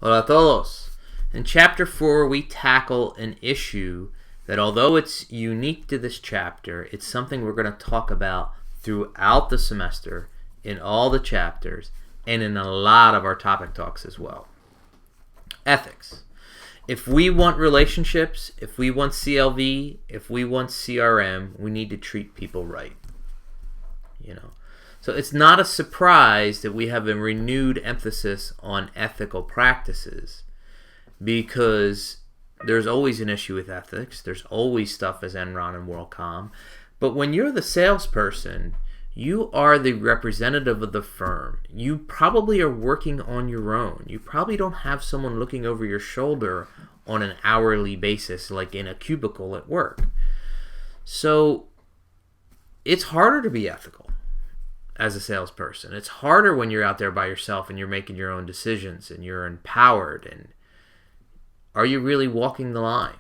Hola a todos. In Chapter 4, we tackle an issue that, although it's unique to this chapter, it's something we're going to talk about throughout the semester, in all the chapters, and in a lot of our topic talks as well. Ethics. If we want relationships, if we want CLV, if we want CRM, we need to treat people right. So it's not a surprise that we have a renewed emphasis on ethical practices, because there's always an issue with ethics. There's always stuff as Enron and WorldCom. But when you're the salesperson, you are the representative of the firm. You probably are working on your own. You probably don't have someone looking over your shoulder on an hourly basis, like in a cubicle at work. So it's harder to be ethical as a salesperson. It's harder when you're out there by yourself and you're making your own decisions and you're empowered. And are you really walking the line?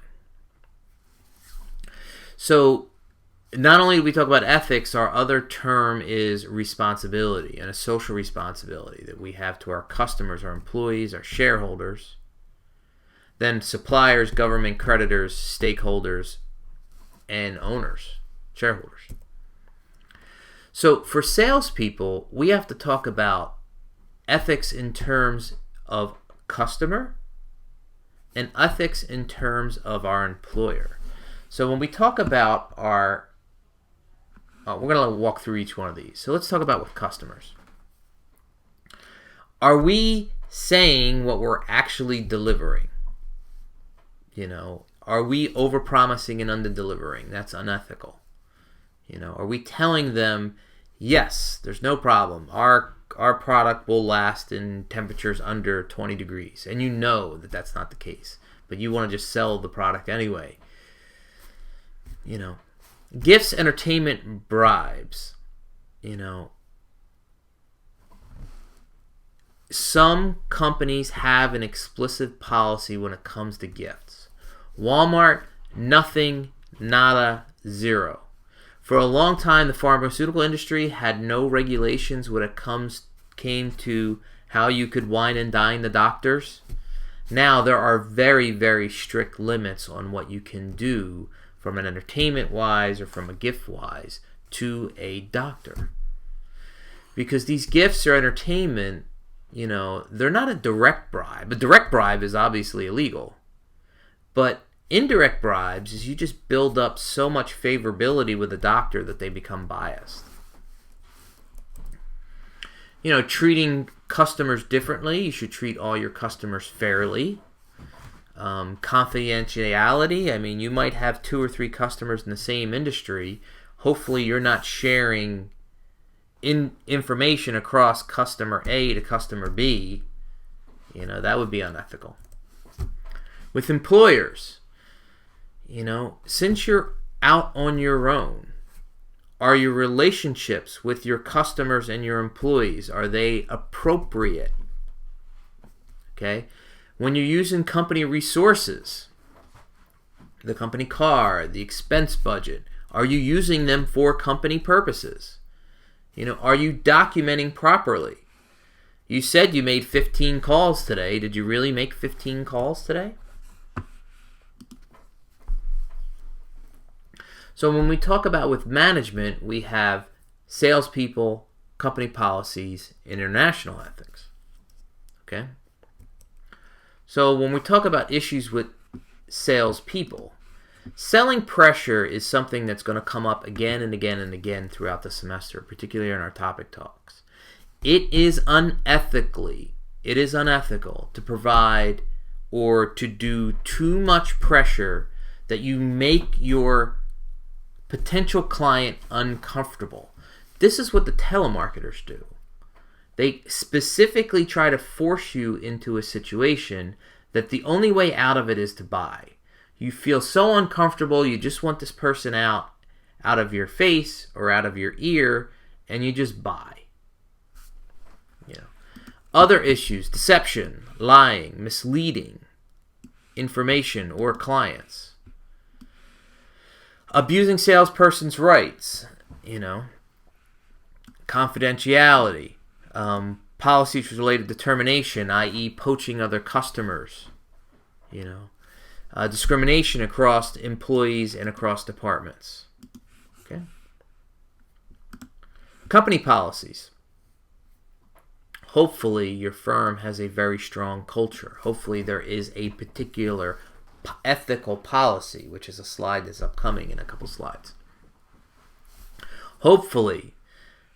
So not only do we talk about ethics, our other term is responsibility, and a social responsibility that we have to our customers, our employees, our shareholders, then suppliers, government, creditors, stakeholders, and owners, shareholders. So for salespeople, we have to talk about ethics in terms of customer and ethics in terms of our employer. So when we talk about our, we're going to walk through each one of these. So let's talk about with customers. Are we saying what we're actually delivering? Are we overpromising and under-delivering? That's unethical. Are we telling them, yes, there's no problem. Our product will last in temperatures under 20 degrees. And you know that that's not the case. But you want to just sell the product anyway. Gifts, entertainment, bribes. Some companies have an explicit policy when it comes to gifts. Walmart, nothing, nada, zero. For a long time, the pharmaceutical industry had no regulations when it came to how you could wine and dine the doctors. Now there are very, very strict limits on what you can do from an entertainment-wise or from a gift-wise to a doctor. Because these gifts or entertainment, they're not a direct bribe. A direct bribe is obviously illegal. But indirect bribes is you just build up so much favorability with a doctor that they become biased. Treating customers differently. You should treat all your customers fairly. Confidentiality. You might have 2 or 3 customers in the same industry. Hopefully you're not sharing information across customer A to customer B. That would be unethical. With employers, since you're out on your own, are your relationships with your customers and your employees, are they appropriate? Okay? When you're using company resources, the company car, the expense budget, are you using them for company purposes? Are you documenting properly? You said you made 15 calls today. Did you really make 15 calls today? So when we talk about with management, we have salespeople, company policies, international ethics. Okay? So when we talk about issues with salespeople, selling pressure is something that's going to come up again and again and again throughout the semester, particularly in our topic talks. It is unethical to provide or to do too much pressure that you make your potential client uncomfortable. This is what the telemarketers do. They specifically try to force you into a situation that the only way out of it is to buy. You feel so uncomfortable, you just want this person out of your face or out of your ear, and you just buy. Other issues: deception, lying, misleading information or clients. Abusing salesperson's rights, confidentiality, policies related to termination, i.e. poaching other customers, discrimination across employees and across departments. Okay. Company policies. Hopefully your firm has a very strong culture. Hopefully there is a particular ethical policy, which is a slide that's upcoming in a couple slides. Hopefully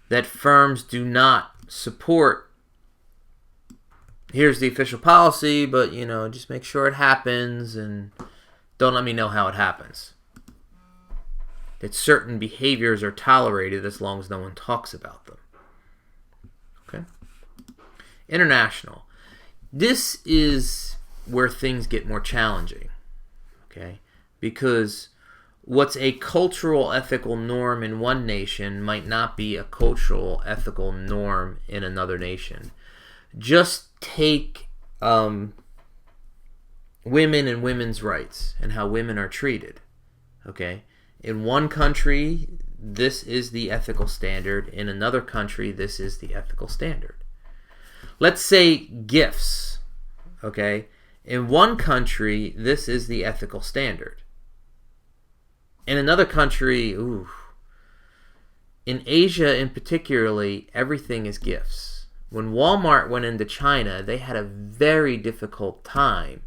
that firms do not support, here's the official policy, but just make sure it happens and don't let me know how it happens. That certain behaviors are tolerated as long as no one talks about them. Okay? International. This is where things get more challenging. Okay? Because what's a cultural ethical norm in one nation might not be a cultural ethical norm in another nation. Just take women and women's rights and how women are treated. Okay? In one country, this is the ethical standard. In another country, this is the ethical standard. Let's say gifts. Okay? In one country, this is the ethical standard. In another country, in Asia in particularly, everything is gifts. When Walmart went into China, they had a very difficult time,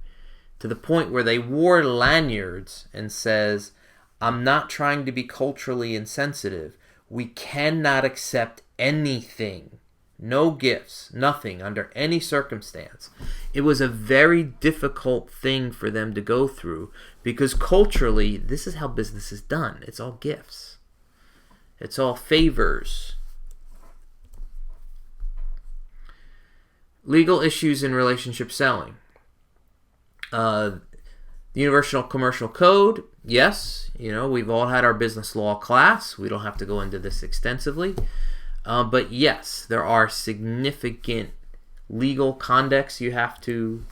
to the point where they wore lanyards and says, I'm not trying to be culturally insensitive. We cannot accept anything. No gifts, nothing, under any circumstance. It was a very difficult thing for them to go through, because culturally, this is how business is done. It's all gifts. It's all favors. Legal issues in relationship selling. The Universal Commercial Code, yes, we've all had our business law class. We don't have to go into this extensively. But yes, there are significant legal conducts you have to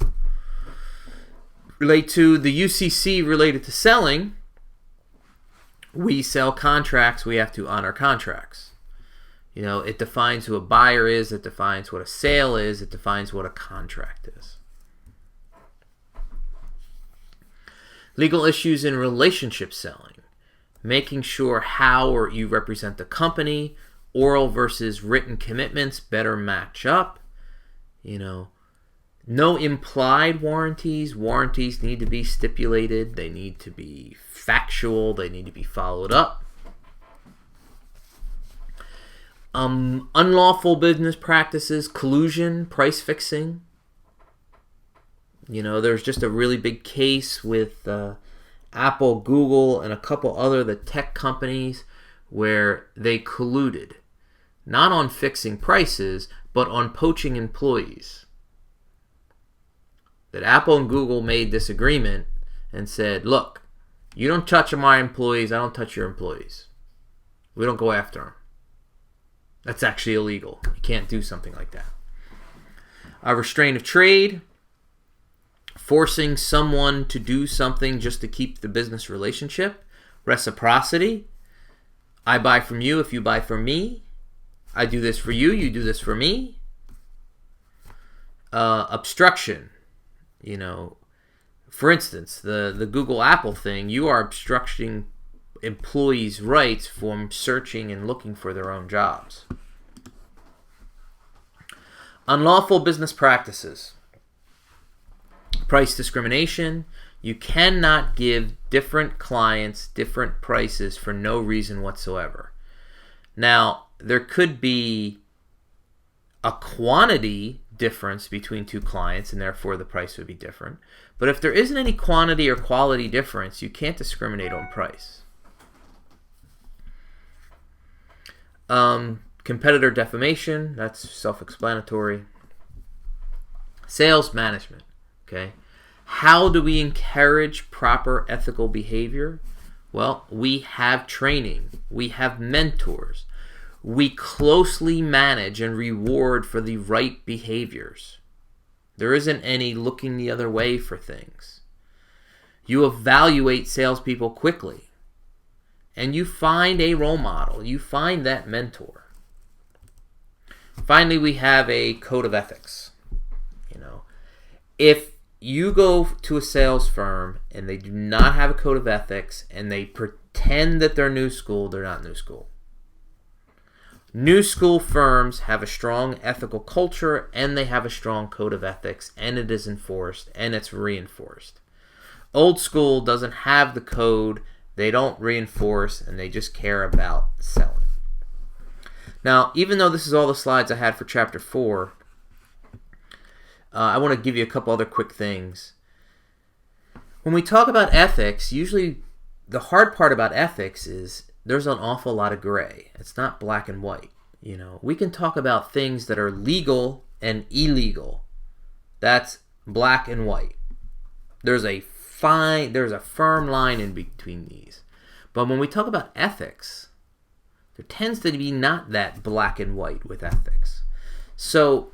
relate to. The UCC related to selling, we sell contracts, we have to honor contracts. It defines who a buyer is, it defines what a sale is, it defines what a contract is. Legal issues in relationship selling, making sure how you represent the company, oral versus written commitments better match up. No implied warranties. Warranties need to be stipulated. They need to be factual. They need to be followed up. Unlawful business practices, collusion, price fixing. There's just a really big case with Apple, Google, and a couple other the tech companies where they colluded. Not on fixing prices, but on poaching employees. That Apple and Google made this agreement and said, look, you don't touch my employees, I don't touch your employees. We don't go after them. That's actually illegal. You can't do something like that. Restraint of trade. Forcing someone to do something just to keep the business relationship. Reciprocity. I buy from you if you buy from me. I do this for you, you do this for me. Obstruction. For instance, the Google Apple thing, you are obstructing employees' rights from searching and looking for their own jobs. Unlawful business practices. Price discrimination. You cannot give different clients different prices for no reason whatsoever. Now, there could be a quantity difference between two clients, and therefore the price would be different. But if there isn't any quantity or quality difference, you can't discriminate on price. Competitor defamation, that's self-explanatory. Sales management, okay? How do we encourage proper ethical behavior? Well, we have training. We have mentors. We closely manage and reward for the right behaviors. There isn't any looking the other way for things. You evaluate salespeople quickly. And you find a role model. You find that mentor. Finally, we have a code of ethics. If you go to a sales firm and they do not have a code of ethics and they pretend that they're new school, they're not new school. New school firms have a strong ethical culture and they have a strong code of ethics, and it is enforced and it's reinforced. Old school doesn't have the code, they don't reinforce, and they just care about selling. Now, even though this is all the slides I had for Chapter 4, I want to give you a couple other quick things. When we talk about ethics, usually the hard part about ethics is there's an awful lot of gray. It's not black and white. We can talk about things that are legal and illegal. That's black and white. There's a firm line in between these. But when we talk about ethics, there tends to be not that black and white with ethics. So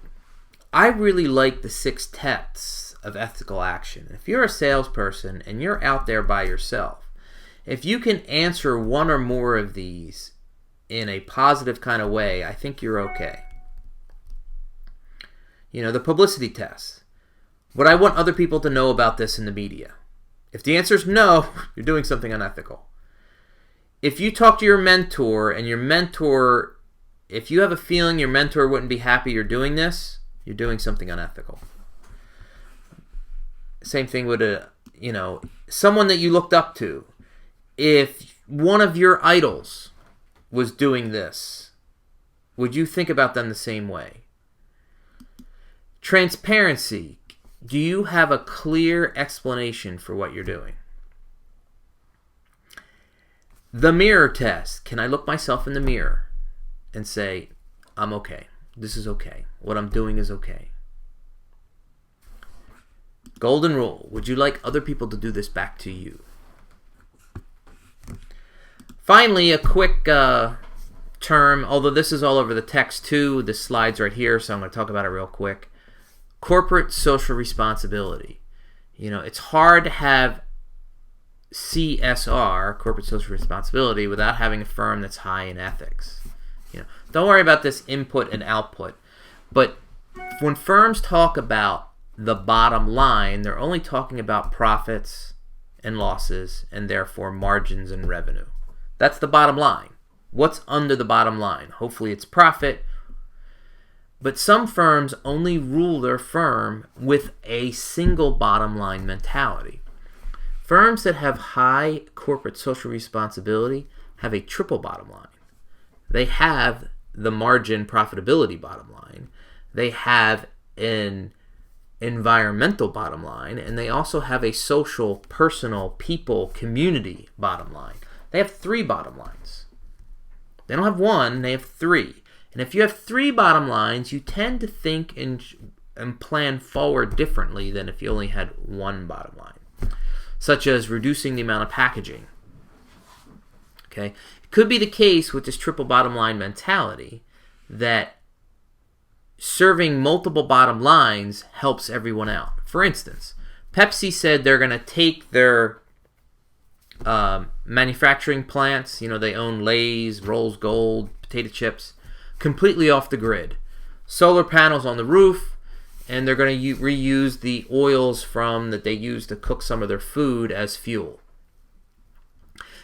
I really like the 6 tests of ethical action. If you're a salesperson and you're out there by yourself, if you can answer one or more of these in a positive kind of way, I think you're okay. The publicity test. Would I want other people to know about this in the media? If the answer is no, you're doing something unethical. If you talk to your mentor and if you have a feeling your mentor wouldn't be happy you're doing this, you're doing something unethical. Same thing with someone that you looked up to. If one of your idols was doing this, would you think about them the same way? Transparency. Do you have a clear explanation for what you're doing? The mirror test. Can I look myself in the mirror and say, I'm okay. This is okay. What I'm doing is okay. Golden rule. Would you like other people to do this back to you? Finally, a quick term, although this is all over the text too. The slide's right here, so I'm going to talk about it real quick. Corporate social responsibility. It's hard to have CSR, corporate social responsibility, without having a firm that's high in ethics. Don't worry about this input and output. But when firms talk about the bottom line, they're only talking about profits and losses and therefore margins and revenue. That's the bottom line. What's under the bottom line? Hopefully it's profit. But some firms only rule their firm with a single bottom line mentality. Firms that have high corporate social responsibility have a triple bottom line. They have the margin profitability bottom line. They have an environmental bottom line, and they also have a social, personal, people, community bottom line. They have 3 bottom lines. They don't have 1, they have 3. And if you have 3 bottom lines, you tend to think and plan forward differently than if you only had 1 bottom line, such as reducing the amount of packaging. Okay? It could be the case with this triple bottom line mentality that serving multiple bottom lines helps everyone out. For instance, Pepsi said they're going to take their manufacturing plants, they own Lay's, Rolls Gold, potato chips, completely off the grid. Solar panels on the roof, and they're going to reuse the oils that they use to cook some of their food as fuel.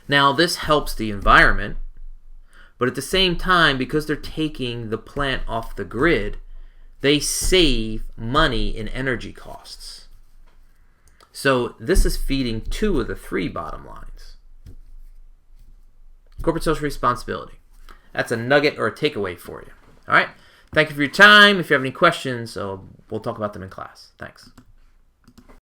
Now, this helps the environment, but at the same time, because they're taking the plant off the grid, they save money in energy costs. So this is feeding 2 of the 3 bottom lines. Corporate social responsibility. That's a nugget or a takeaway for you. All right? Thank you for your time. If you have any questions, we'll talk about them in class. Thanks.